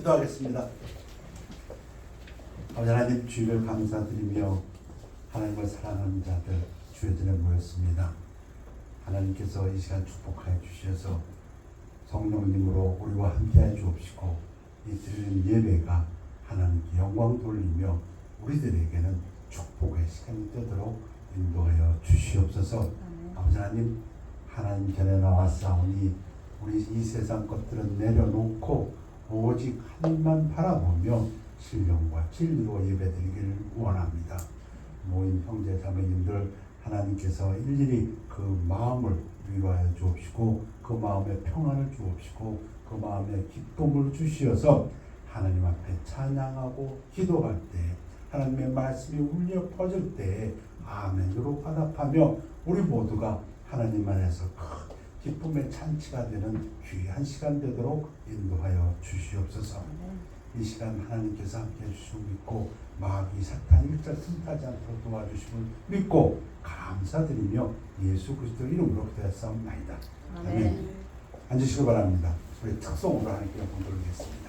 기도하겠습니다. 아버지 하나님, 주일을 감사드리며 하나님을 사랑하는 자들 주의 전에 모였습니다. 하나님께서 이 시간 축복하여 주셔서 성령님으로 우리와 함께해 주옵시고 이 드리는 예배가 하나님께 영광 돌리며 우리들에게는 축복의 시간이 되도록 인도하여 주시옵소서. 아버지 하나님, 하나님 전에 나왔사오니 우리 이 세상 것들은 내려놓고 오직 하나님만 바라보며 신령과 진리로 예배드리기를 원합니다. 모인 형제 자매님들 하나님께서 일일이 그 마음을 위로하여 주옵시고 그 마음에 평안을 주옵시고 그 마음에 기쁨을 주시어서 하나님 앞에 찬양하고 기도할 때 하나님의 말씀이 울려 퍼질 때 아멘으로 화답하며 우리 모두가 하나님 안에서 큰 기쁨의 잔치가 되는 귀한 시간 되도록 인도하여 주시옵소서. 이 시간 하나님께서 함께해 주시고 믿고 마귀 사탄 일절 틈타지 않도록 도와주심을 믿고 감사드리며 예수 그리스도 이름으로 기도했사옵나이다. 아멘. 앉으시기 바랍니다. 우리 특송으로 하나님께 영광 돌리겠습니다.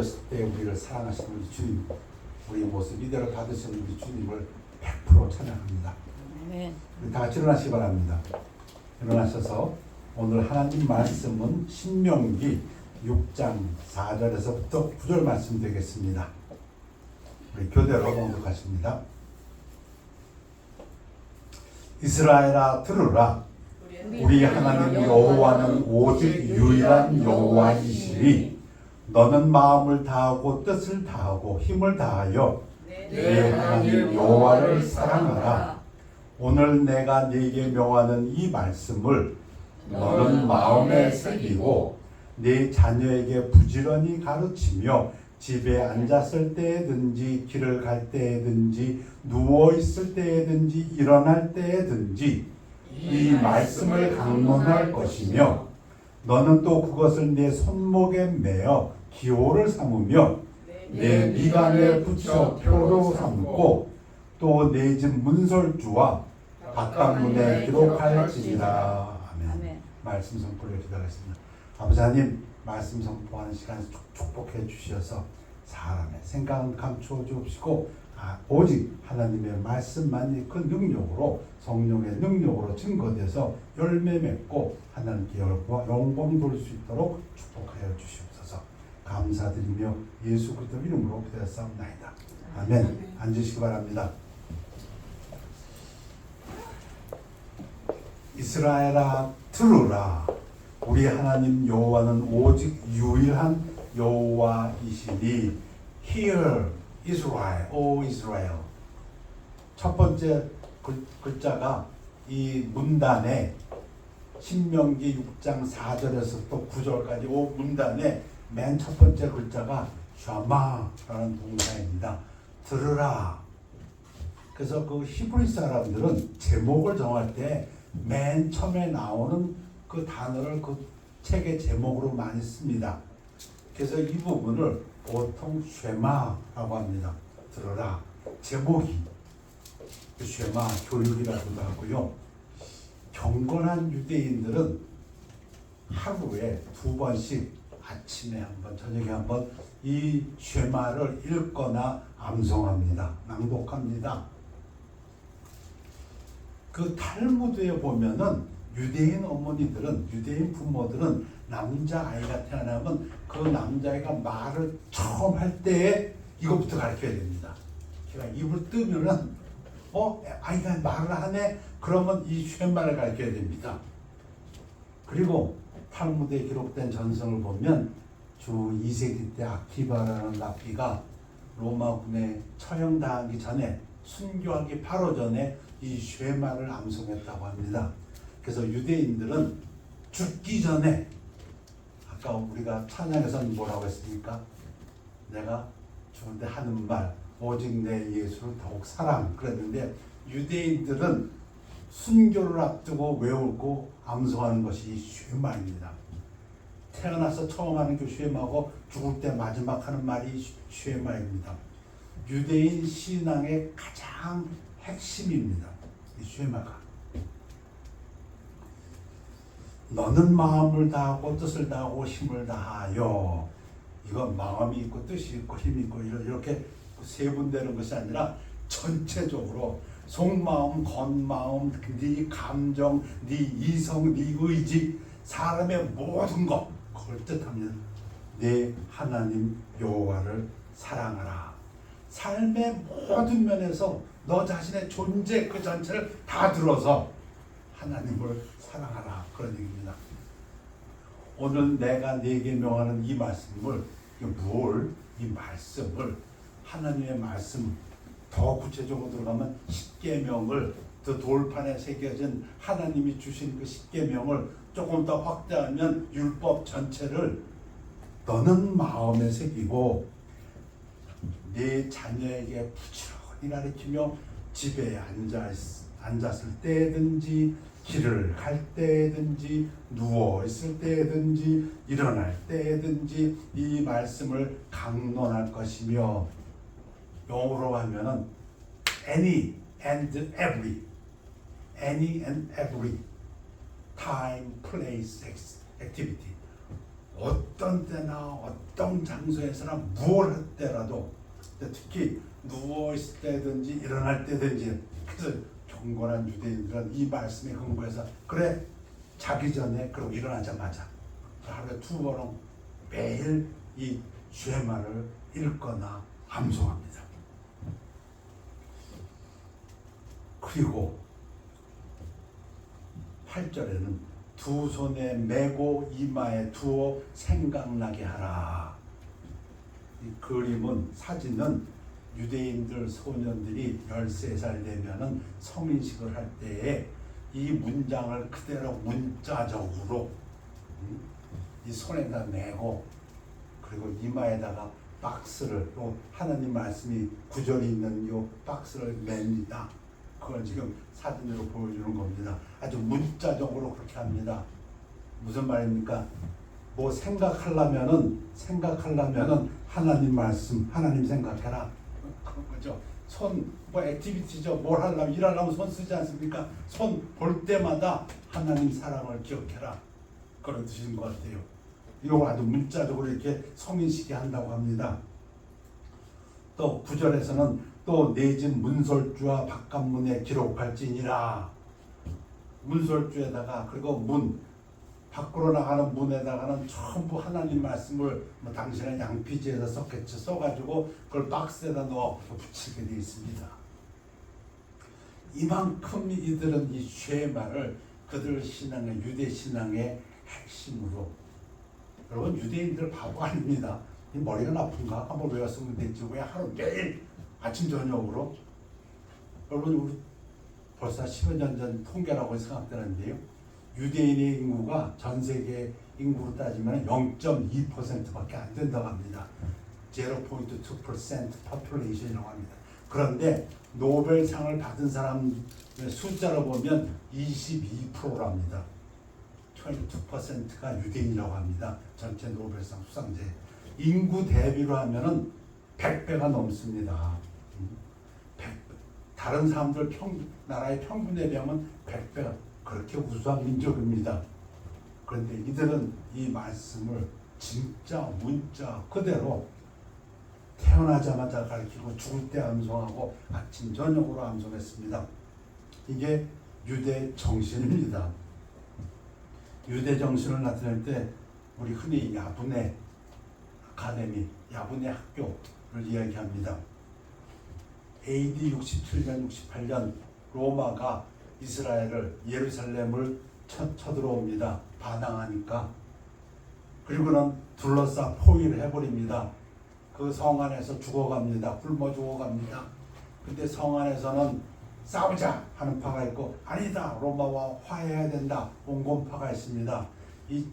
어렸을 때 우리를 사랑하시는 우리 주님, 우리 모습 이대로 받으시는 우리 주님을 100% 찬양합니다. 우리 다 같이 일어나시기 바랍니다. 일어나셔서 오늘 하나님 말씀은 신명기 6장 4절에서부터 9절 말씀 되겠습니다. 우리 교대로 봉독하십니다. 이스라엘아 들으라. 우리 하나님 여호와는 오직 유일한 여호와이시니 너는 마음을 다하고 뜻을 다하고 힘을 다하여 내 하나님 여호와를 사랑하라. 오늘 내가 네게 명하는 이 말씀을 너는 마음에 새기고 네 자녀에게 부지런히 가르치며 집에 앉았을 때든지 길을 갈 때든지 누워 있을 때든지 일어날 때든지 이 말씀을 강론할 것이며 너는 또 그것을 내 손목에 매어 기호를 삼으며 내 미간에 붙여 표로 삼고 또 내 집 문설주와 바깥문에 기록할지니라. 아멘. 말씀 선포를 기도하겠습니다. 아버지 하나님, 말씀 선포하는 시간 축복해 주셔서 사람의 생각은 감추어 주옵시고 오직 하나님의 말씀만이 그 능력으로, 성령의 능력으로 증거돼서 열매 맺고 하나님께 영광 돌릴 수 있도록 축복하여 주시옵소서. 감사드리며 예수 그리스도 이름으로 기도하옵나이다. 아멘. 앉으시기 바랍니다. 이스라엘아 들으라. 우리 하나님 여호와는 오직 유일한 여호와이시니. Hear Israel, O Israel. 첫 번째 글자가 이 문단에 신명기 6장 4절에서부터 9절까지 문단에 맨 첫 번째 글자가 샤마라는 동사입니다. 들으라. 그래서 그 히브리 사람들은 제목을 정할 때 맨 처음에 나오는 그 단어를 그 책의 제목으로 많이 씁니다. 그래서 이 부분을 보통 쉐마라고 합니다. 들어라. 제목이 쉐마 교육이라고도 하고요. 경건한 유대인들은 하루에 2번씩 아침에 한번 저녁에 한번 이 쉐마를 읽거나 암송합니다. 낭독합니다. 그 탈무드에 보면은 유대인 어머니들은, 유대인 부모들은 남자아이가 태어나면 그 남자아이가 말을 처음 할 때에 이것부터 가르쳐야 됩니다. 그러니까 입을 뜨면은 아이가 말을 하네? 그러면 이 쉐마를 가르쳐야 됩니다. 그리고 탈무드에 기록된 전성을 보면 주 2세기 때 아키바라는 랍비가 로마군에 처형당하기 전에, 순교하기 바로 전에 이 쉐마를 암송했다고 합니다. 그래서 유대인들은 죽기 전에, 아까 우리가 찬양에서는 뭐라고 했습니까? 내가 죽을 때 하는 말, 오직 내 예수를 더욱 사랑, 그랬는데 유대인들은 순교를 앞두고 외우고 암송하는 것이 이 쉐마입니다. 태어나서 처음 하는 게 쉐마고 죽을 때 마지막 하는 말이 쉐마입니다. 유대인 신앙의 가장 핵심입니다. 이 쉐마가. 너는 마음을 다하고 뜻을 다하고 힘을 다하여. 이건 마음이 있고 뜻이 있고 힘이 있고 이렇게 세분되는 것이 아니라 전체적으로 속마음, 겉마음, 네 감정, 네 이성, 네 의지, 사람의 모든 것 그걸 뜻합니다. 내 하나님 여호와를 사랑하라. 삶의 모든 면에서 너 자신의 존재 그 전체를 다 들어서 하나님을 사랑하라, 그런 얘기입니다. 오늘 내가 네게 명하는 이 말씀을, 이 말씀을, 하나님의 말씀, 더 구체적으로 들어가면 십계명을, 그 돌판에 새겨진 하나님이 주신 그 십계명을 조금 더 확대하면 율법 전체를 너는 마음에 새기고 네 자녀에게 부지런히 가르치며 집에 앉았을 때든지 길을 갈 때든지 누워 있을 때든지 일어날 때든지 이 말씀을 강론할 것이며, 영어로 하면은 any and every time, place, activity, 어떤 때나 어떤 장소에서나 무엇을 할 때라도 특히 누워있을 때든지 일어날 때든지 그래서 경건한 유대인들은 이 말씀에 근거해서 그래 자기 전에 그리고 일어나자마자 하루에 2번은 매일 이 쉐마를 읽거나 암송합니다. 그리고 8절에는 두 손에 메고 이마에 두어 생각나게 하라. 이 그림은 사진은 유대인들 소년들이 13살 되면은 성인식을 할 때에 이 문장을 그대로 문자적으로 이 손에다 메고 그리고 이마에다가 박스를 또 하나님 말씀이 구절이 있는 이 박스를 맵니다. 그걸 지금 사진으로 보여주는 겁니다. 아주 문자적으로 그렇게 합니다. 무슨 말입니까? 뭐 생각하려면은 하나님 말씀, 하나님 생각해라. 그런 거죠. 손, 뭐 액티비티죠. 뭘 하려면, 일하려면 손 쓰지 않습니까? 손 볼 때마다 하나님 사랑을 기억해라. 그런 뜻인 것 같아요. 이런 걸 아주 문자적으로 이렇게 성인식이 한다고 합니다. 또 9절에서는 또 내 집 문설주와 바깥문에 기록할지니라. 문설주에다가 그리고 문 밖으로 나가는 문에다가는 전부 하나님 말씀을 뭐 당신은 양피지에서 썼겠죠. 써가지고 그걸 박스에다 넣어 붙이게 되어 있습니다. 이만큼 이들은 이 쉐마를 그들 신앙의 유대 신앙의 핵심으로 여러분 유대인들 바보 아닙니다. 이 머리가 나쁜가? 한번 외웠으면 됐지. 왜 하루 매일 아침 저녁으로 여러분 우리 벌써 10여 년 전 통계라고 생각되는데요. 유대인의 인구가 전 세계 인구로 따지면 0.2%밖에 안 된다고 합니다. 0.2% population이라고 합니다. 그런데 노벨상을 받은 사람 숫자로 보면 22%랍니다. 22%가 유대인이라고 합니다. 전체 노벨상 수상자. 인구 대비로 하면은 100배가 넘습니다. 100배. 다른 사람들 나라의 평균에 비하면 100배가 그렇게 우수한 민족입니다. 그런데 이들은 이 말씀을 진짜 문자 그대로 태어나자마자 가르치고 죽을 때 암송하고 아침 저녁으로 암송했습니다. 이게 유대 정신입니다. 유대 정신을 나타낼 때 우리 흔히 야분의 아카데미, 야분의 학교를 이야기합니다. AD 67년, 68년 로마가 이스라엘을 예루살렘을 쳐들어옵니다. 반항하니까. 그리고는 둘러싸 포위를 해버립니다. 그 성 안에서 죽어갑니다. 굶어 죽어갑니다. 근데 성 안에서는 싸우자 하는 파가 있고 아니다 로마와 화해해야 된다 온건파가 있습니다. 이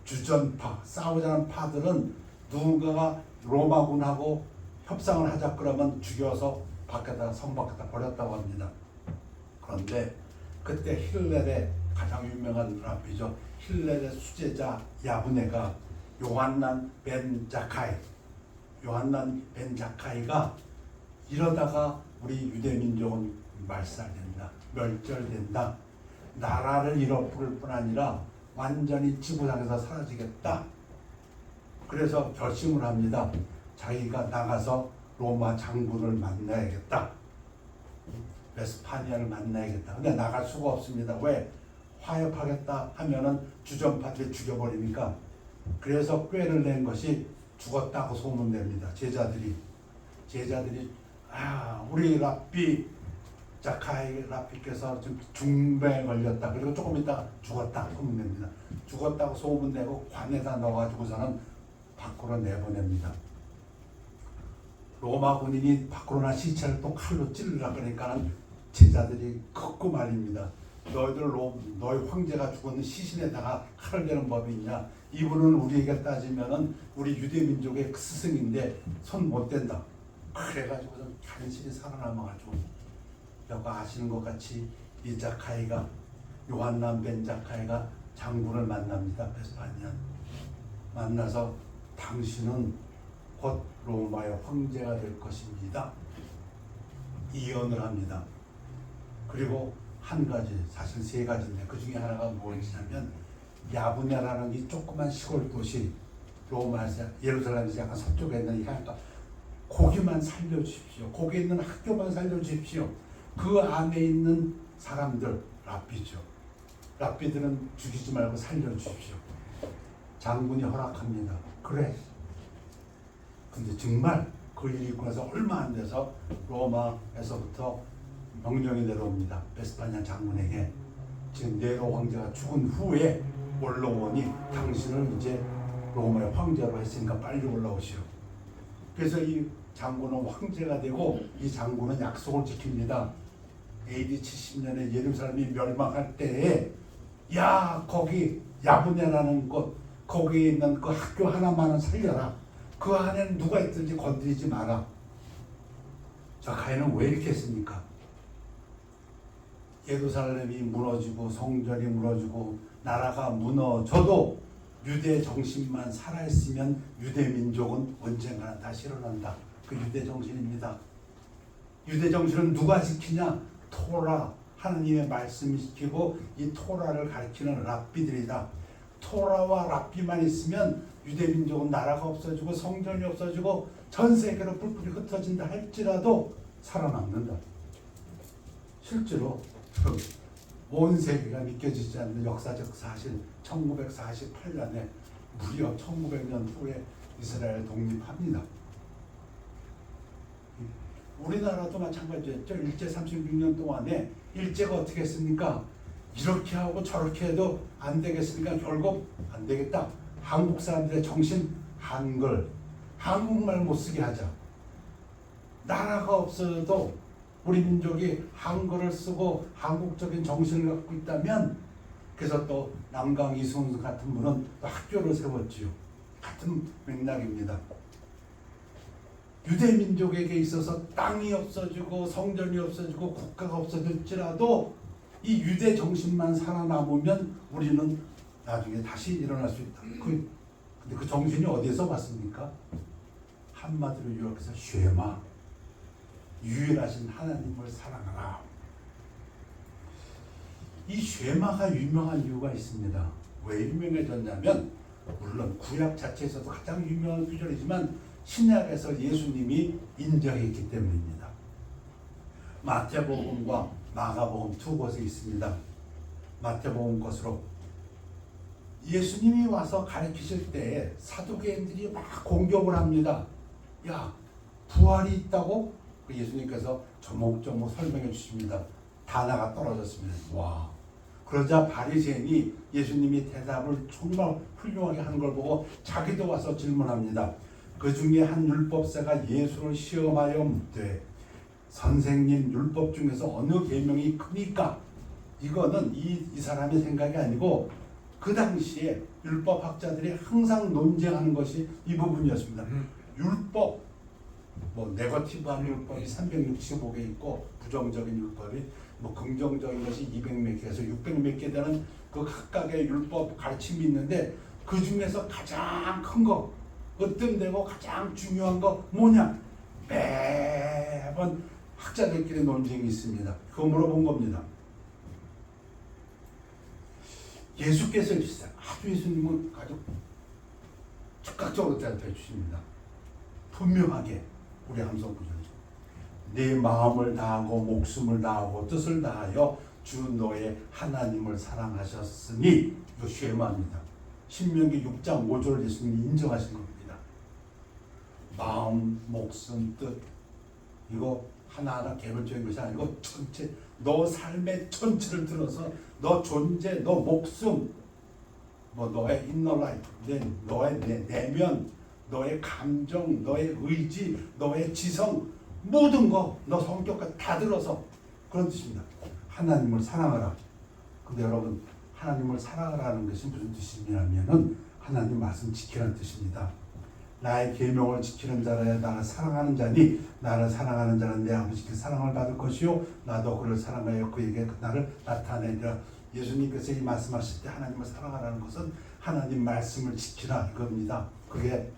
주전파 싸우자는 파들은 누군가가 로마군하고 협상을 하자 그러면 죽여서 밖에다 성 밖에다 버렸다고 합니다. 그런데 그때 힐렐의 가장 유명한 랍비죠. 힐렐의 수제자 야브네가 요한난 벤 자카이가 이러다가 우리 유대민족은 말살된다. 멸절된다. 나라를 잃어버릴 뿐 아니라 완전히 지구상에서 사라지겠다. 그래서 결심을 합니다. 자기가 나가서 로마 장군을 만나야겠다. 베스파니아를 만나야겠다. 근데 나갈 수가 없습니다. 왜? 화협하겠다 하면은 주전파들이 죽여버리니까. 그래서 꾀를 낸 것이 죽었다고 소문냅니다. 제자들이 우리 랍비 자카이 랍비께서 좀 중병에 걸렸다. 그리고 조금 있다가 죽었다 소문냅니다. 죽었다고 소문내고 관에다 넣어가지고서는 밖으로 내보냅니다. 로마 군인이 밖으로 난 시체를 또 칼로 찌르라 그러니까는 제자들이 걷고 말입니다. 너희 황제가 죽었는 시신에다가 칼을 대는 법이 있냐? 이분은 우리에게 따지면은 우리 유대 민족의 스승인데 손 못 댄다. 그래가지고 간신히 살아남아가지고 여가 아시는 것 같이 이 자카이가 요한난 벤 자카이가 장군을 만납니다. 베스파니아 만나서 당신은 곧 로마의 황제가 될 것입니다. 이언을 합니다. 그리고 한 가지, 사실 세 가지인데 그 중에 하나가 무엇이냐면 야브네라는 이 조그만 시골 도시 로마에서 예루살렘에서 약간 서쪽에 있는 그러니까 거기만 살려주십시오. 거기에 있는 학교만 살려주십시오. 그 안에 있는 사람들 랍비죠. 랍비들은 죽이지 말고 살려주십시오. 장군이 허락합니다. 그래. 근데 정말 그 일이 있고 나서 얼마 안 돼서 로마에서부터 명령이 내려옵니다. 베스파냐 장군에게 지금 네로 황제가 죽은 후에 올라오니 당신을 이제 로마의 황제로 했으니까 빨리 올라오시오. 그래서 이 장군은 황제가 되고 이 장군은 약속을 지킵니다. AD 70년에 예루살렘이 멸망할 때에 야 거기 야브네라는 곳 거기에 있는 그 학교 하나만은 살려라. 그 안에는 누가 있든지 건드리지 마라. 자 가인은 왜 이렇게 했습니까? 예루살렘이 무너지고 성전이 무너지고 나라가 무너져도 유대 정신만 살아있으면 유대 민족은 언젠가는 다시 일어난다. 그 유대 정신입니다. 유대 정신은 누가 지키냐? 토라, 하나님의 말씀이 지키고 이 토라를 가르치는 랍비들이다. 토라와 랍비만 있으면 유대 민족은 나라가 없어지고 성전이 없어지고 전 세계로 뿔뿔이 흩어진다 할지라도 살아남는다. 실제로 온 세계가 믿겨지지 않는 역사적 사실 1948년에 무려 1900년 후에 이스라엘 독립합니다. 우리나라도 마찬가지였죠. 일제 36년 동안에 일제가 어떻게 했습니까? 이렇게 하고 저렇게 해도 안 되겠으니까 결국 안 되겠다. 한국 사람들의 정신 한글, 한국말 못 쓰게 하자. 나라가 없어도 우리 민족이 한글을 쓰고 한국적인 정신을 갖고 있다면 그래서 또 남강 이순신 같은 분은 또 학교를 세웠지요. 같은 맥락입니다. 유대 민족에게 있어서 땅이 없어지고 성전이 없어지고 국가가 없어질지라도 이 유대 정신만 살아남으면 우리는 나중에 다시 일어날 수 있다. 근데 그 정신이 어디에서 왔습니까? 한마디로 요약해서 쉐마, 유일하신 하나님을 사랑하라. 이 쉐마가 유명한 이유가 있습니다. 왜 유명해졌냐면 물론 구약 자체에서도 가장 유명한 구절이지만 신약에서 예수님이 인정했기 때문입니다. 마태복음과 마가복음 두 곳에 있습니다. 마태복음 것으로 예수님이 와서 가르치실 때 사두개인들이 막 공격을 합니다. 야, 부활이 있다고? 예수님께서 조목조목 설명해 주십니다. 단어가 떨어졌습니다. 와. 그러자 바리새인이 예수님이 대답을 정말 훌륭하게 하는 걸 보고 자기도 와서 질문합니다. 그 중에 한 율법사가 예수를 시험하여 묻되 선생님 율법 중에서 어느 계명이 크니까? 이거는 이 사람의 생각이 아니고 그 당시에 율법학자들이 항상 논쟁하는 것이 이 부분이었습니다. 율법, 뭐 네거티브한 율법이 365개 있고 부정적인 율법이 뭐 긍정적인 것이 200몇 개에서 600몇 개 되는 그 각각의 율법 가르침이 있는데 그 중에서 가장 큰 거, 으뜸되고 가장 중요한 거 뭐냐? 매번 학자들끼리 논쟁이 있습니다. 그거 물어본 겁니다. 예수께서 아주 예수님은 아주 즉각적으로 대답해 주십니다. 분명하게 우리 함성 구절이죠. 네 마음을 다하고 목숨을 다하고 뜻을 다하여 주 너의 하나님을 사랑하셨으니 이거 쉐마입니다. 신명기 6장 5절 예수님이 인정하신 겁니다. 마음, 목숨, 뜻 이거 하나하나 개별적인 것이 아니고 전체 너 삶의 전체를 들어서 너 존재, 너 목숨, 뭐 너의 inner life, 너의 내면, 너의 감정, 너의 의지, 너의 지성 모든 거, 너 성격까지 다 들어서 그런 뜻입니다. 하나님을 사랑하라. 근데 여러분 하나님을 사랑하라는 것이 무슨 뜻이냐면은 하나님 말씀 지키라는 뜻입니다. 나의 계명을 지키는 자라야 나를 사랑하는 자니 나를 사랑하는 자는 내 아버지께 사랑을 받을 것이요 나도 그를 사랑하여 그에게 나를 나타내리라. 예수님께서 이 말씀하실 때 하나님을 사랑하라는 것은 하나님 말씀을 지키라 이겁니다. 그게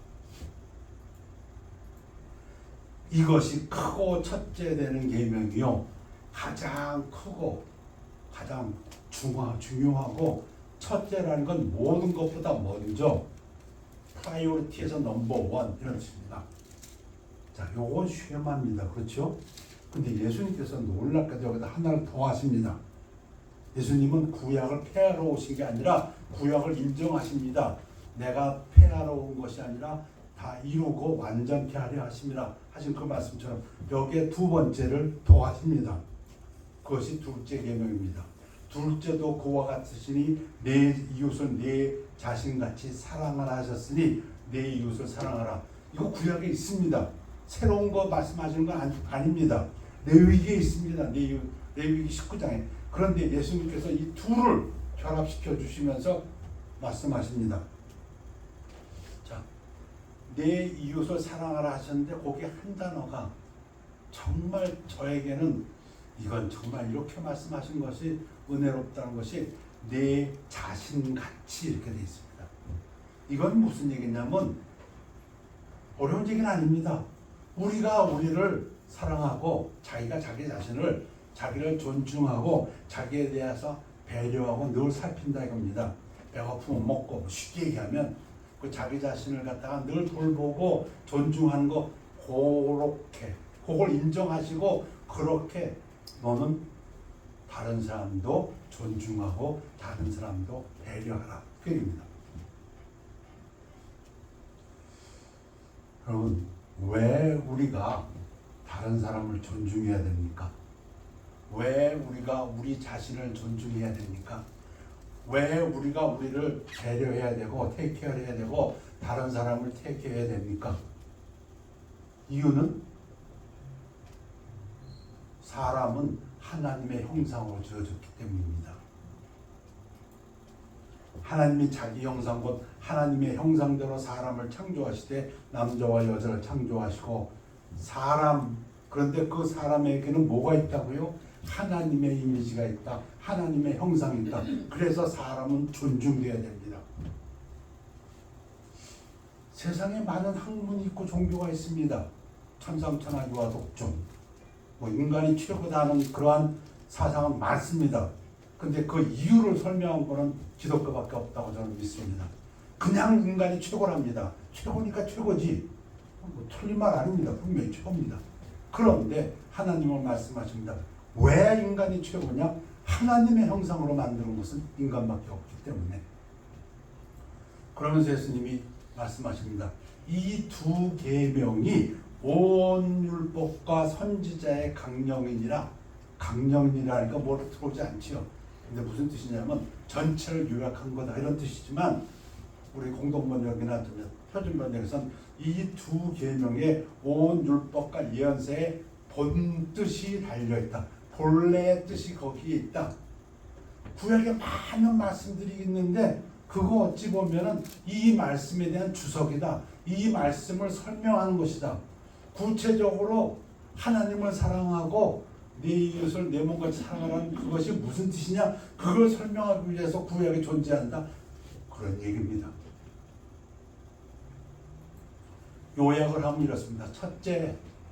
이것이 크고 첫째 되는 계명이요 가장 크고 가장 중요하고 첫째라는 건 모든 것보다 먼저 프라이오리티에서 넘버원 이런 뜻입니다. 자, 요건 쉐마입니다. 그렇죠? 근데 예수님께서 놀랍게도 여기다 하나를 더 하십니다. 예수님은 구약을 폐하러 오신 게 아니라 구약을 인정하십니다. 내가 폐하러 온 것이 아니라 다 이루고 완전케 하려 하심이라 하신 그 말씀처럼 여기에 두 번째를 더 하십니다. 그것이 둘째 계명입니다. 둘째도 그와 같으시니 내 이웃을 내 자신같이 사랑하라 하셨으니 내 이웃을 사랑하라. 이거 구약에 있습니다. 새로운 거 말씀하시는 건 아닙니다. 레위기에 있습니다. 레위기 19장에. 그런데 예수님께서 이 둘을 결합시켜 주시면서 말씀하십니다. 자, 내 이웃을 사랑하라 하셨는데 거기에 한 단어가 정말 저에게는 이건 정말 이렇게 말씀하신 것이 은혜롭다는 것이 내 자신같이 이렇게 되어 있습니다. 이건 무슨 얘기냐면 어려운 얘기는 아닙니다. 우리가 우리를 사랑하고 자기가 자기 자신을 자기를 존중하고 자기에 대해서 배려하고 늘 살핀다 이겁니다. 배고프면 먹고 쉽게 얘기하면 그 자기 자신을 갖다가 늘 돌보고 존중하는 거 그렇게 그걸 인정하시고 그렇게 너는 다른 사람도 존중하고 다른 사람도 배려하라 그 얘기입니다. 여러분 왜 우리가 다른 사람을 존중해야 됩니까? 왜 우리가 우리 자신을 존중해야 됩니까? 왜 우리가 우리를 배려해야 되고 테이크케어해야 되고 다른 사람을 테이크해야 됩니까? 이유는 사람은 하나님의 형상으로 지어졌기 때문입니다. 하나님이 자기 형상 곧 하나님의 형상대로 사람을 창조하시되 남자와 여자를 창조하시고 그런데 그 사람에게는 뭐가 있다고요? 하나님의 이미지가 있다. 하나님의 형상이 있다. 그래서 사람은 존중돼야 됩니다. 세상에 많은 학문이 있고 종교가 있습니다. 천상천하 유아 독존 인간이 최고다 하는 그러한 사상은 많습니다. 근데 그 이유를 설명한 거는 기독교밖에 없다고 저는 믿습니다. 그냥 인간이 최고랍니다. 최고니까 최고지. 틀린 말 아닙니다. 분명히 최고입니다. 그런데 하나님은 말씀하십니다. 왜 인간이 최고냐? 하나님의 형상으로 만드는 것은 인간밖에 없기 때문에. 그러면서 예수님이 말씀하십니다. 이 두 계명이 온 율법과 선지자의 강령이니라. 강령이라니까 뭐를 들어오지 않지요. 근데 무슨 뜻이냐면 전체를 요약한 거다 이런 뜻이지만 우리 공동번역이나 표준번역에서는 이 두 계명에 온 율법과 예언서의 본 뜻이 달려있다. 본래의 뜻이 거기에 있다. 구약에 많은 말씀들이 있는데 그거 어찌 보면은 이 말씀에 대한 주석이다. 이 말씀을 설명하는 것이다. 구체적으로 하나님을 사랑하고 내 이웃을 내 몸같이 사랑하라는 그것이 무슨 뜻이냐? 그걸 설명하기 위해서 구약이 존재한다. 그런 얘기입니다. 요약을 하면 이렇습니다.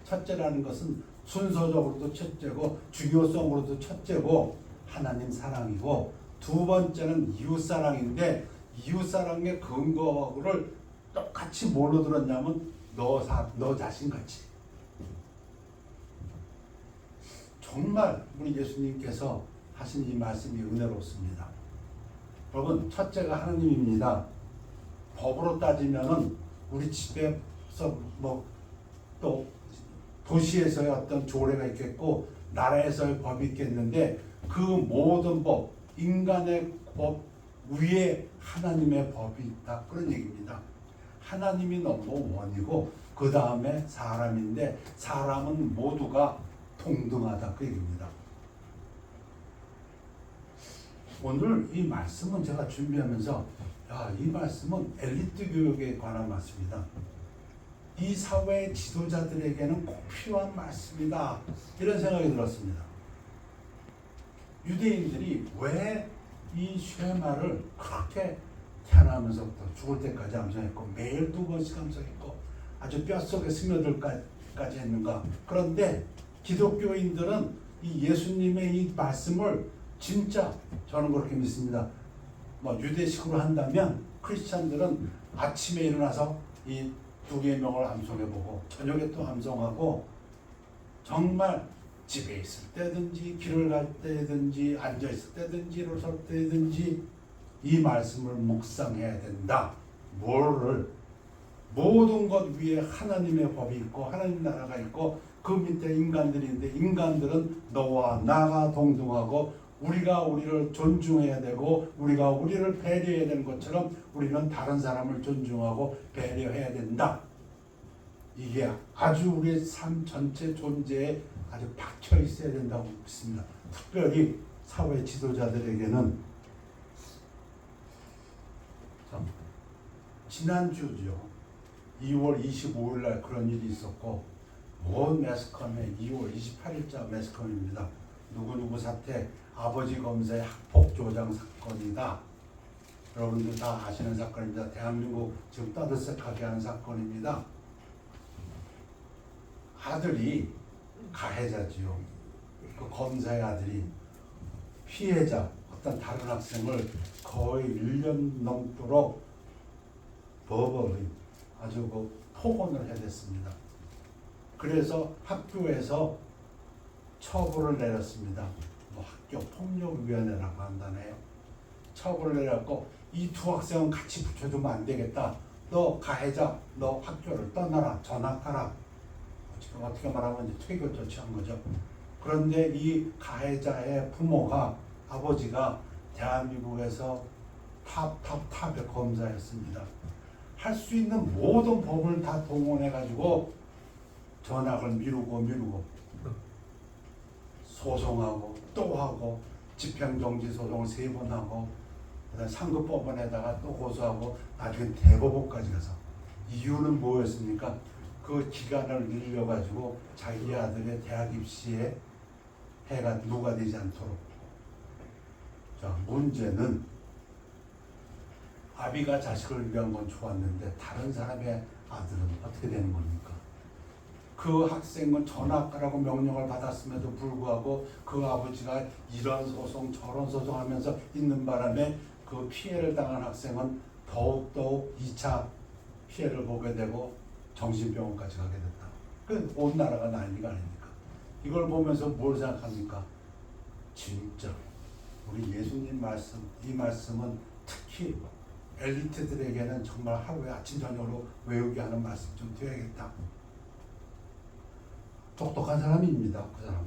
첫째라는 것은 순서적으로도 첫째고 중요성으로도 첫째고 하나님 사랑이고 두 번째는 이웃사랑인데 이웃사랑의 근거를 똑같이 뭘로 들었냐면 너 자신같이. 정말 우리 예수님께서 하신 이 말씀이 은혜롭습니다. 여러분 첫째가 하나님입니다. 법으로 따지면은 우리 집에서 또 도시에서의 어떤 조례가 있겠고 나라에서의 법이 있겠는데 그 모든 법, 인간의 법 위에 하나님의 법이 있다. 그런 얘기입니다. 하나님이 넘버원이고 그 다음에 사람인데 사람은 모두가 동등하다. 그 얘기입니다. 오늘 이 말씀은 제가 준비하면서 이 말씀은 엘리트 교육에 관한 말씀이다. 이 사회의 지도자들에게는 꼭 필요한 말씀이다. 이런 생각이 들었습니다. 유대인들이 왜 이 쉐마를 그렇게 태어나면서부터 죽을 때까지 암송했고 매일 2번씩 암송했고 아주 뼛속에 스며들까지 했는가. 그런데 기독교인들은 이 예수님의 이 말씀을 진짜 저는 그렇게 믿습니다. 유대식으로 한다면 크리스찬들은 아침에 일어나서 이 두 개의 명을 암송해보고 저녁에 또 암송하고 정말 집에 있을 때든지 길을 갈 때든지 앉아있을 때든지 일어설 때든지 이 말씀을 묵상해야 된다. 뭐를? 모든 것 위에 하나님의 법이 있고 하나님 나라가 있고 그 밑에 인간들이 있는데 인간들은 너와 나가 동등하고 우리가 우리를 존중해야 되고 우리가 우리를 배려해야 되는 것처럼 우리는 다른 사람을 존중하고 배려해야 된다. 이게 아주 우리의 삶 전체 존재에 아주 박혀 있어야 된다고 믿습니다. 특별히 사회 지도자들에게는 지난주죠. 2월 25일 날 그런 일이 있었고 온 매스컴에 2월 28일자 매스컴입니다. 누구누구 사태 아버지 검사의 학폭 조장 사건이다. 여러분들 다 아시는 사건입니다. 대한민국 지금 떠들썩하게 하는 사건입니다. 아들이 가해자지요. 그 검사의 아들이 피해자 어떤 다른 학생을 거의 1년 넘도록 버벌이 아주 그 폭언을 해댔습니다. 그래서 학교에서 처벌을 내렸습니다. 뭐 학교 폭력위원회라고 한다네요. 처벌을 내렸고 이 두 학생은 같이 붙여주면 안 되겠다. 너 가해자, 너 학교를 떠나라, 전학하라. 지금 어떻게 말하면 이제 퇴교 조치한 거죠. 그런데 이 가해자의 부모가 아버지가 대한민국에서 탑의 검사였습니다. 할 수 있는 모든 법을 다 동원해가지고 전학을 미루고 소송하고 또 하고 집행정지 소송을 3번 하고 그다음에 상급법원에다가 또 고소하고 나중에 대법원까지 가서 이유는 뭐였습니까? 그 기간을 늘려가지고 자기 아들의 대학 입시에 해가 누가 되지 않도록. 자, 문제는 아비가 자식을 위한 건 좋았는데 다른 사람의 아들은 어떻게 되는 겁니까? 그 학생은 전학가라고 명령을 받았음에도 불구하고 그 아버지가 이런 소송 저런 소송하면서 있는 바람에 그 피해를 당한 학생은 더욱더욱 2차 피해를 보게 되고 정신병원까지 가게 됐다. 그 온 나라가 난리가 아닙니까? 이걸 보면서 뭘 생각합니까? 진짜 우리 예수님 말씀, 이 말씀은 특히 엘리트들에게는 정말 하루에 아침 저녁으로 외우게 하는 말씀 좀 드려야겠다. 똑똑한 사람입니다. 그 사람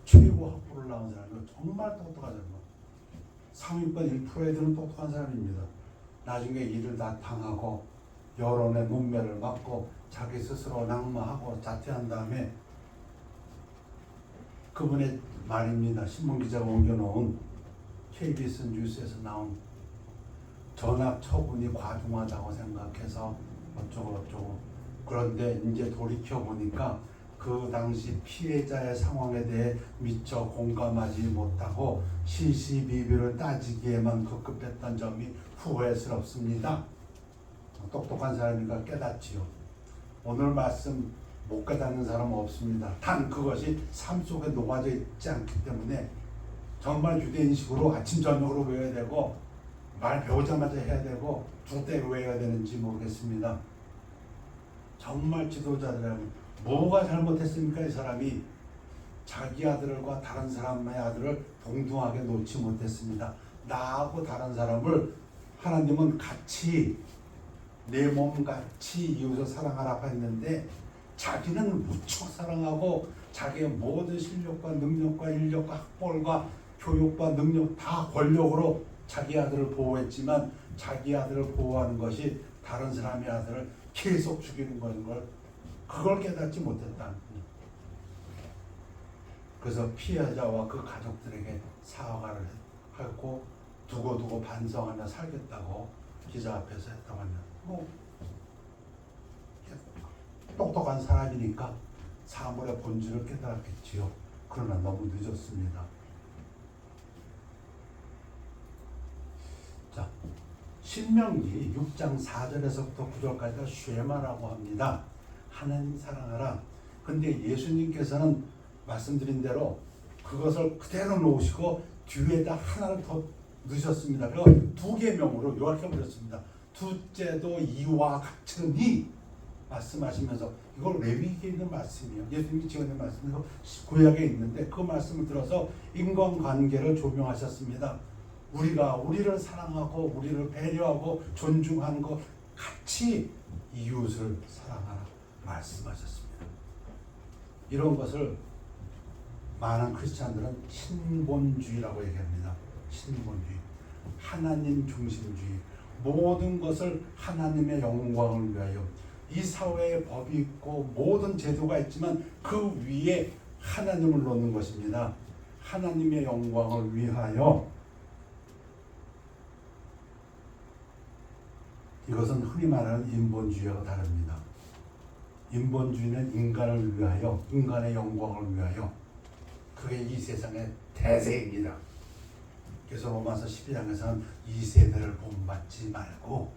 최고 학부를 나온 사람이고 정말 똑똑한 사람. 상위권 1%에 드는 똑똑한 사람입니다. 나중에 일을 다 당하고 여론의 문매를 맞고 자기 스스로 낙마하고 자퇴한 다음에 그분의 말입니다. 신문기자가 옮겨놓은 KBS 뉴스에서 나온 전학 처분이 과중하다고 생각해서 어쩌고 그런데 이제 돌이켜보니까 그 당시 피해자의 상황에 대해 미처 공감하지 못하고 시시비비를 따지기에만 급급했던 점이 후회스럽습니다. 똑똑한 사람이니까 깨닫지요. 오늘 말씀 못 깨닫는 사람은 없습니다. 단 그것이 삶 속에 녹아져 있지 않기 때문에 정말 유대인식으로 아침 저녁으로 외워야 되고 말 배우자마자 해야 되고 두때 외워야 되는지 모르겠습니다. 정말 지도자들은 뭐가 잘못했습니까? 이 사람이 자기 아들과 다른 사람의 아들을 동등하게 놓지 못했습니다. 나하고 다른 사람을 하나님은 같이 내 몸같이 이웃을 사랑하라고 했는데 자기는 무척 사랑하고 자기의 모든 실력과 능력과 인력과 학벌과 교육과 능력 다 권력으로 자기 아들을 보호했지만 자기 아들을 보호하는 것이 다른 사람의 아들을 계속 죽이는 걸 그걸 깨닫지 못했다. 그래서 피해자와 그 가족들에게 사과를 하고 두고두고 반성하며 살겠다고 기자 앞에서 했다고 합니다. 똑똑한 사람이니까 사물의 본질을 깨달았겠지요. 그러나 너무 늦었습니다. 자, 신명기 6장 4절에서부터 9절까지가 쉐마라고 합니다. 하나님 사랑하라. 근데 예수님께서는 말씀드린 대로 그것을 그대로 놓으시고 뒤에다 하나를 더 넣으셨습니다. 그리고 두 계명으로 요약해 버렸습니다. 둘째도 이와 같으니 말씀하시면서 이걸 레위기에 있는 말씀이에요. 예수님이 지어낸 말씀이고 구약에 있는데 그 말씀을 들어서 인간관계를 조명하셨습니다. 우리가 우리를 사랑하고 우리를 배려하고 존중하는 것 같이 이웃을 사랑하라 말씀하셨습니다. 이런 것을 많은 크리스찬들은 신본주의라고 얘기합니다. 신본주의, 하나님 중심주의, 모든 것을 하나님의 영광을 위하여. 이 사회에 법이 있고 모든 제도가 있지만 그 위에 하나님을 놓는 것입니다. 하나님의 영광을 위하여. 이것은 흔히 말하는 인본주의와 다릅니다. 인본주의는 인간을 위하여, 인간의 영광을 위하여. 그게 이 세상의 대세입니다. 그래서 로마서 12장에서는 이 세대를 본받지 말고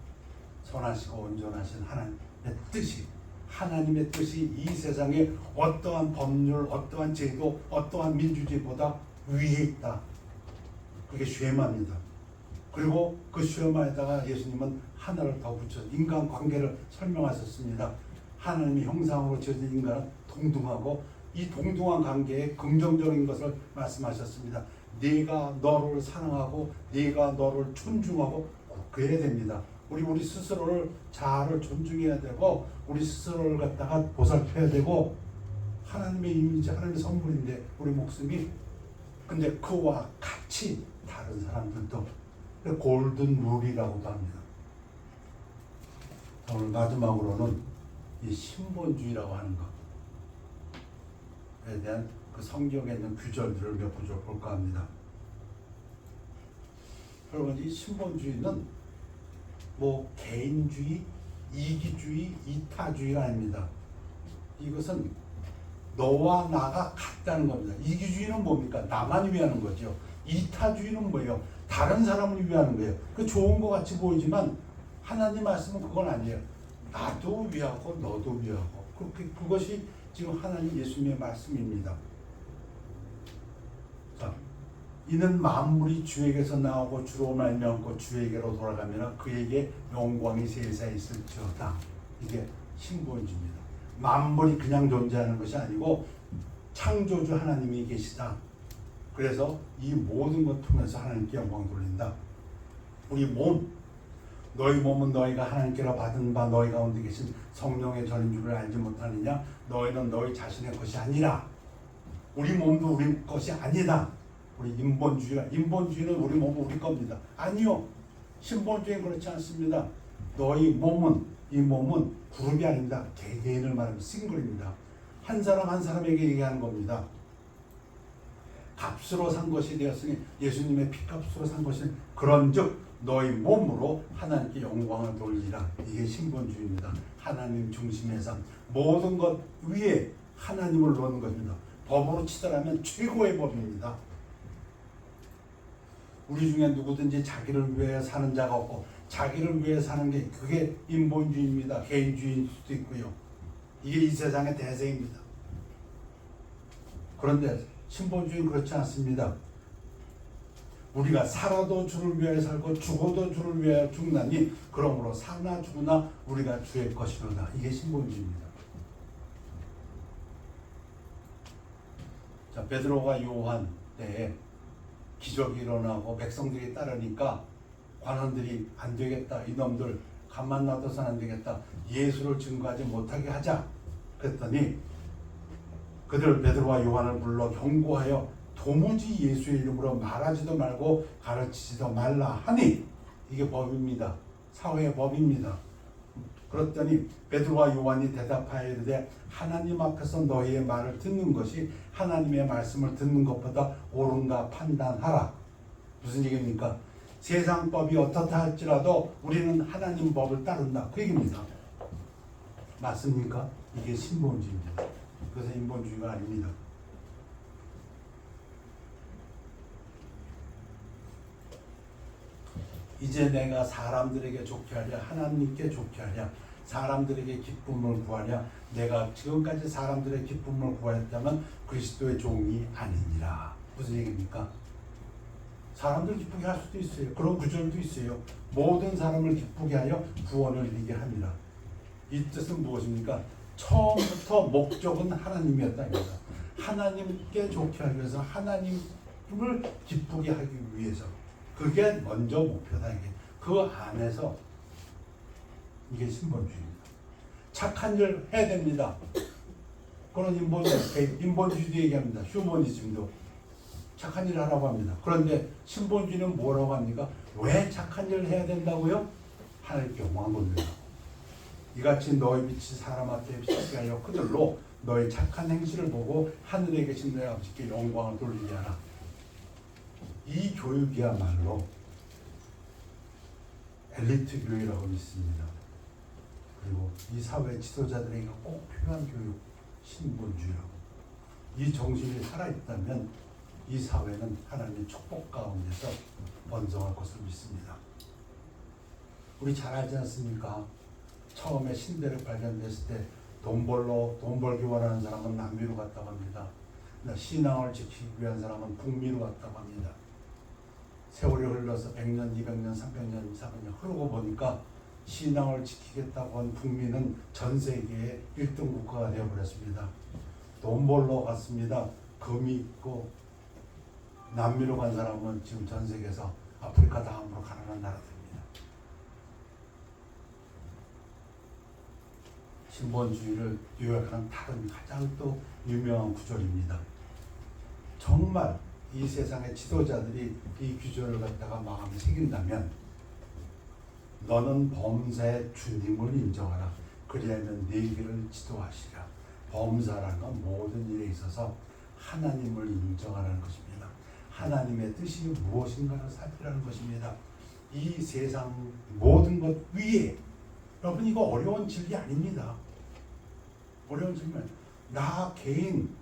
선하시고 온전하신 하나님의 뜻이, 하나님의 뜻이 이 세상에 어떠한 법률, 어떠한 제도, 어떠한 민주주의보다 위에 있다. 그게 쉐마입니다. 그리고 그 쉐마에다가 예수님은 하나를 더 붙여서 인간관계를 설명하셨습니다. 하나님의 형상으로 지어진 인간은 동등하고 이 동등한 관계에 긍정적인 것을 말씀하셨습니다. 네가 너를 사랑하고 네가 너를 존중하고 그래야 됩니다. 우리 스스로를 자아를 존중해야 되고 우리 스스로를 갖다가 보살펴야 되고 하나님의 이미지, 하나님의 선물인데 우리 목숨이. 근데 그와 같이 다른 사람들도 골든 룰이라고도 합니다. 오늘 마지막으로는 이 신본주의라고 하는 것에 대한 그 성경에 있는 규절들을 몇 구절 볼까 합니다. 여러분, 이 신본주의는 뭐 개인주의, 이기주의, 이타주의가 아닙니다. 이것은 너와 나가 같다는 겁니다. 이기주의는 뭡니까? 나만 위하는 거죠. 이타주의는 뭐예요? 다른 사람을 위하는 거예요. 그 좋은 것 같이 보이지만 하나님 말씀은 그건 아니에요. 나도 위하고 너도 위하고. 그것이 지금 하나님 예수님의 말씀입니다. 자, 이는 만물이 주에게서 나오고 주로 말미암고 주에게로 돌아가면 그에게 영광이 세상에 있을지어다. 이게 신본주의입니다. 만물이 그냥 존재하는 것이 아니고 창조주 하나님이 계시다. 그래서 이 모든 것 통해서 하나님께 영광 돌린다. 우리 몸, 너희 몸은 너희가 하나님께로 받은 바 너희 가운데 계신 성령의 전인 줄을 알지 못하느냐? 너희는 너희 자신의 것이 아니라. 우리 몸도 우리 것이 아니다. 우리 인본주의는 우리 몸은 우리 겁니다. 아니요. 신본주의는 그렇지 않습니다. 너희 몸은, 이 몸은 그룹이 아닙니다. 개개인을 말하면 싱글입니다. 한 사람 한 사람에게 얘기하는 겁니다. 값으로 산 것이 되었으니 예수님의 피값으로 산 것이 그런즉 너희 몸으로 하나님께 영광을 돌리라. 이게 신본주의입니다. 하나님 중심의 삶. 모든 것 위에 하나님을 놓는 것입니다. 법으로 치더라면 최고의 법입니다. 우리 중에 누구든지 자기를 위해 사는 자가 없고 자기를 위해 사는 게 그게 인본주의입니다. 개인주의일 수도 있고요. 이게 이 세상의 대세입니다. 그런데 신본주의는 그렇지 않습니다. 우리가 살아도 주를 위하여 살고 죽어도 주를 위하여 죽나니 그러므로 사나 죽으나 우리가 주의 것이로다. 이게 신본주의입니다. 자, 베드로가 요한 때에 기적이 일어나고 백성들이 따르니까 관원들이 안 되겠다. 이놈들 가만 놔둬서는 안 되겠다. 예수를 증거하지 못하게 하자. 그랬더니 그들 베드로와 요한을 불러 경고하여 도무지 예수의 이름으로 말하지도 말고 가르치지도 말라 하니 이게 법입니다. 사회의 법입니다. 그랬더니 베드로와 요한이 대답하여 이르되 하나님 앞에서 너희의 말을 듣는 것이 하나님의 말씀을 듣는 것보다 옳은가 판단하라. 무슨 얘기입니까? 세상 법이 어떻다 할지라도 우리는 하나님 법을 따른다. 그 얘기입니다. 맞습니까? 이게 신본주의입니다. 그것은 인본주의가 아닙니다. 이제 내가 사람들에게 좋게 하랴 하나님께 좋게 하랴 사람들에게 기쁨을 구하랴 내가 지금까지 사람들의 기쁨을 구하였다면 그리스도의 종이 아니니라. 무슨 얘기입니까? 사람들 기쁘게 할 수도 있어요. 그런 구절도 있어요. 모든 사람을 기쁘게 하여 구원을 이루게 합니다. 이 뜻은 무엇입니까? 처음부터 목적은 하나님이었답니다. 하나님께 좋게 하기 위해서, 하나님을 기쁘게 하기 위해서. 그게 먼저 목표다. 이게 그 안에서 이게 신본주의입니다. 착한 일 해야 됩니다. 그런 인본주의도 얘기합니다. 휴머니즘도 착한 일을 하라고 합니다. 그런데 신본주의는 뭐라고 합니까? 왜 착한 일을 해야 된다고요? 하나님께 영광 돌리라고. 이같이 너희 빛이 사람 앞에 비치게 하여 그들로 너희 착한 행실을 보고 하늘에 계신 너희 아버지께 영광을 돌리게 하라. 이 교육이야말로 엘리트 교육이라고 믿습니다. 그리고 이 사회 지도자들에게 꼭 필요한 교육, 신본주의라고. 이 정신이 살아있다면 이 사회는 하나님의 축복 가운데서 번성할 것을 믿습니다. 우리 잘 알지 않습니까? 처음에 신대륙 발견됐을 때 돈 벌기 원하는 사람은 남미로 갔다고 합니다. 신앙을 지키기 위한 사람은 북미로 갔다고 합니다. 세월이 흘러서 100년, 200년, 300년, 400년 흐르고 보니까 신앙을 지키겠다고 한 북미는 전 세계의 1등 국가가 되어버렸습니다. 돈 벌러 갔습니다. 금이 있고 남미로 간 사람은 지금 전 세계에서 아프리카 다음으로 가난한 나라들입니다. 신본주의를 요약하는 다른 가장 또 유명한 구절입니다. 정말 이 세상의 지도자들이 이 구절을 갖다가 마음에 새긴다면 너는 범사의 주님을 인정하라. 그리하면 네 길을 지도하시라. 범사라는 건 모든 일에 있어서 하나님을 인정하라는 것입니다. 하나님의 뜻이 무엇인가를 살피라는 것입니다. 이 세상 모든 것 위에, 여러분 이거 어려운 진리 아닙니다. 어려운 질문. 나 개인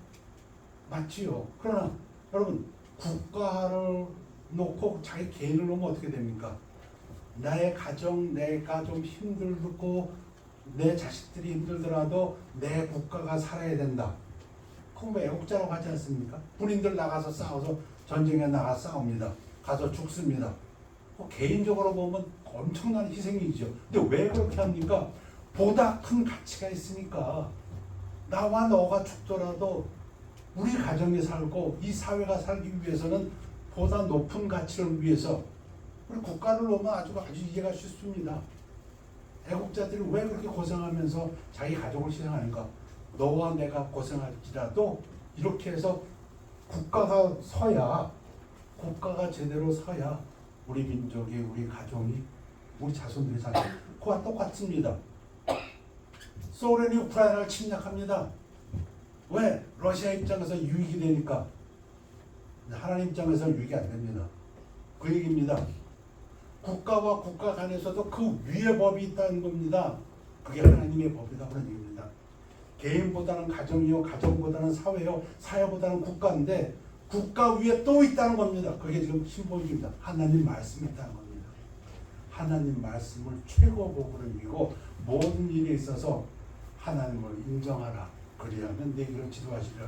맞지요. 그러나 여러분 국가를 놓고 자기 개인을 놓으면 어떻게 됩니까? 나의 가정, 내가 좀 힘들고 내 자식들이 힘들더라도 내 국가가 살아야 된다. 그건 뭐 애국자라고 하지 않습니까? 군인들 나가서 싸워서 전쟁에 나가 싸웁니다. 가서 죽습니다. 개인적으로 보면 엄청난 희생이죠. 근데 왜 그렇게 합니까? 보다 큰 가치가 있으니까. 나와 너가 죽더라도 우리 가정이 살고 이 사회가 살기 위해서는 보다 높은 가치를 위해서 우리 국가를 놓으면 아주 이해가 쉽습니다. 애국자들이 왜 그렇게 고생하면서 자기 가족을 희생하는가? 너와 내가 고생할지라도 이렇게 해서 국가가 서야, 국가가 제대로 서야 우리 민족이, 우리 가정이, 우리 자손들이 살고 그와 똑같습니다. 소련이 우크라이나를 침략합니다. 왜? 러시아 입장에서 유익이 되니까. 하나님 입장에서는 유익이 안 됩니다. 그 얘기입니다. 국가와 국가 간에서도 그 위에 법이 있다는 겁니다. 그게 하나님의 법이다 그런 얘기입니다. 개인보다는 가정이요, 가정보다는 사회요, 사회보다는 국가인데 국가 위에 또 있다는 겁니다. 그게 지금 신본주의입니다. 하나님 말씀이 있다는 겁니다. 하나님 말씀을 최고복으로 여기고 모든 일에 있어서 하나님을 인정하라. 그리하면 내 길을 지도하시라.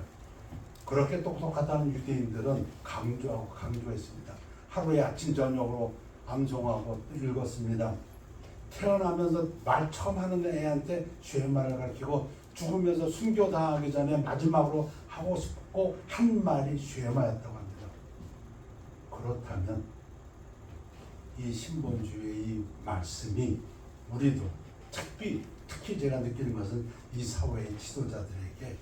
그렇게 똑똑하다는 유대인들은 강조했습니다. 하루에 아침 저녁으로 암송하고 읽었습니다. 태어나면서 말 처음 하는 애한테 쉐말을 가르치고 죽으면서 순교당하기 전에 마지막으로 하고 싶고 한 말이 쉐마였다고 합니다. 그렇다면 이 신본주의의 이 말씀이 우리도 특히 제가 느끼는 것은 이 사회의 지도자들에게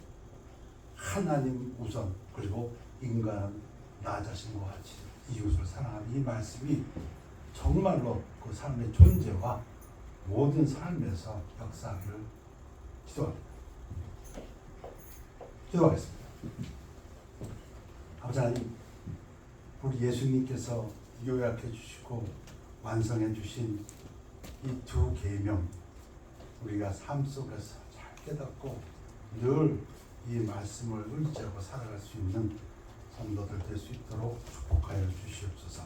하나님 우선 그리고 인간은 나 자신과 같이 이웃을 사랑하는 이 말씀이 정말로 그 삶의 존재와 모든 삶에서 역사하기를 기도합니다. 기도하겠습니다. 아버지 하나님, 우리 예수님께서 요약해 주시고 완성해 주신 이 두 계명 우리가 삶 속에서 잘 깨닫고 늘 이 말씀을 의지하고 살아갈 수 있는 성도들 될 수 있도록 축복하여 주시옵소서.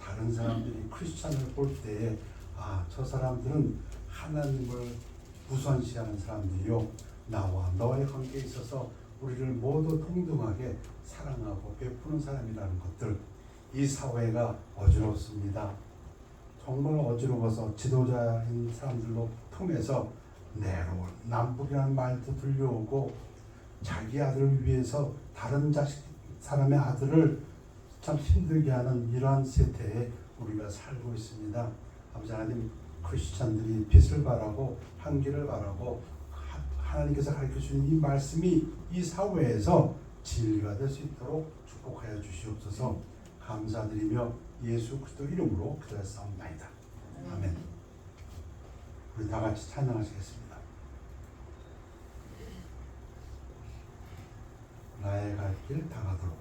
다른 사람들이 크리스찬을 볼 때에 저 사람들은 하나님을 우선시하는 사람들이요, 나와 너의 관계에 있어서 우리를 모두 동등하게 사랑하고 베푸는 사람이라는 것들, 이 사회가 어지럽습니다. 정말 어지러워서 지도자인 사람들로 통해서 내로 남북이라는 말도 들려오고 자기 아들을 위해서 다른 사람의 아들을 참 힘들게 하는 이러한 세태에 우리가 살고 있습니다. 아버지 하나님, 크리스찬들이 빛을 발하고 향기를 발하고 하나님께서 가르쳐주신 이 말씀이 이 사회에서 진리가 될 수 있도록 축복하여 주시옵소서. 감사드리며 예수 그리스도 이름으로 기도했사옵나이다. 아멘. 우리 다 같이 찬양하시겠습니다. 나의 갈 길 다가도록.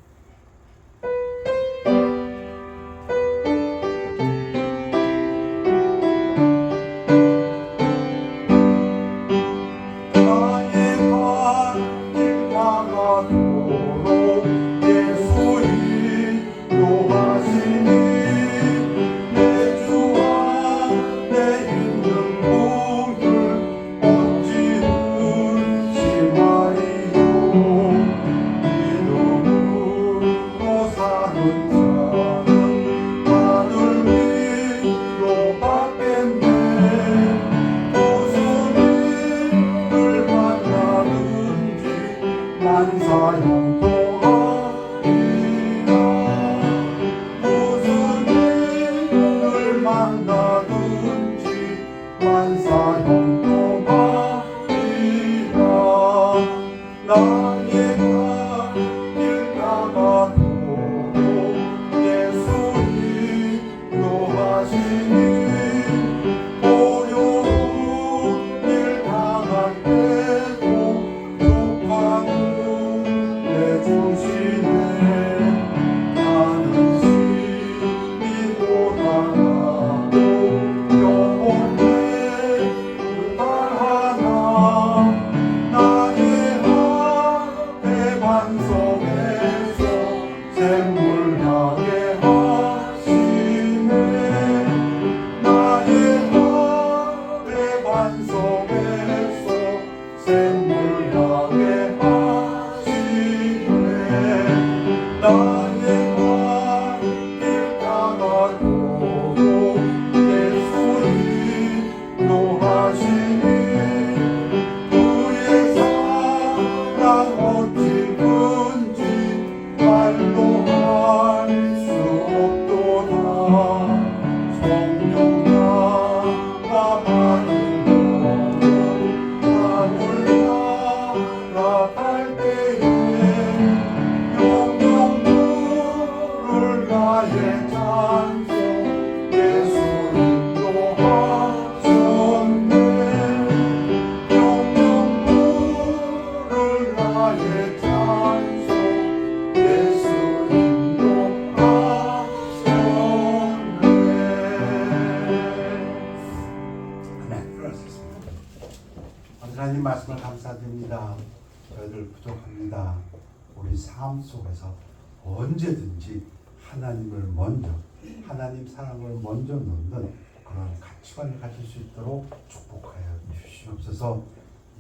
하나님 말씀을 감사드립니다. 저희들 부족합니다. 우리 삶 속에서 언제든지 하나님을 먼저, 하나님 사랑을 먼저 놓는 그런 가치관을 가질 수 있도록 축복하여 주시옵소서.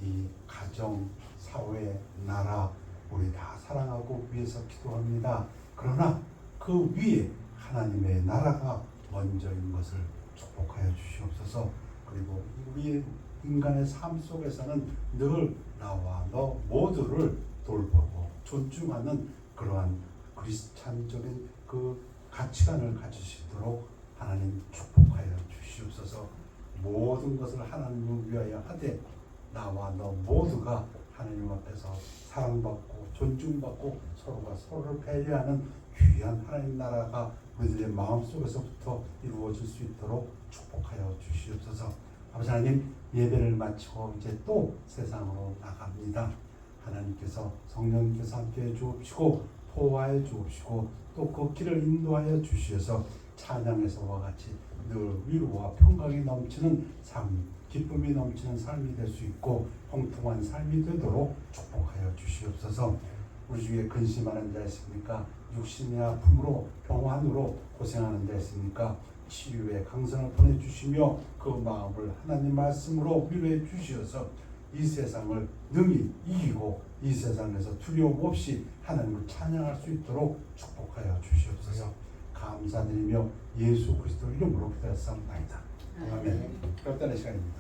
이 가정, 사회, 나라 우리 다 사랑하고 위해서 기도합니다. 그러나 그 위에 하나님의 나라가 먼저인 것을 축복하여 주시옵소서. 그리고 우리의 인간의 삶 속에서는 늘 나와 너 모두를 돌보고 존중하는 그러한 크리스찬적인 그 가치관을 가질 수 있도록 하나님 축복하여 주시옵소서. 모든 것을 하나님을 위하여 하되 나와 너 모두가 하나님 앞에서 사랑받고 존중받고 서로가 서로를 배려하는 귀한 하나님 나라가 우리들의 마음속에서부터 이루어질 수 있도록 축복하여 주시옵소서. 아버지 하나님, 예배를 마치고 이제 또 세상으로 나갑니다. 하나님께서 성령님께서 함께해 주옵시고 보호하여 주옵시고 또 그 길을 인도하여 주시어서 찬양에서와 같이 늘 위로와 평강이 넘치는 삶, 기쁨이 넘치는 삶이 될 수 있고 형통한 삶이 되도록 축복하여 주시옵소서. 우리 중에 근심하는 자 있습니까? 육신의 아픔으로 병환으로 고생하는 자 있습니까? 치유의 강선을 보내주시며 그 마음을 하나님 말씀으로 위로해 주시어서 이 세상을 능히 이기고 이 세상에서 두려움 없이 하나님을 찬양할 수 있도록 축복하여 주시옵소서. 감사드리며 예수 그리스도 이름으로 기도했사옵나이다. 아멘. 그렇다는 시간입니다.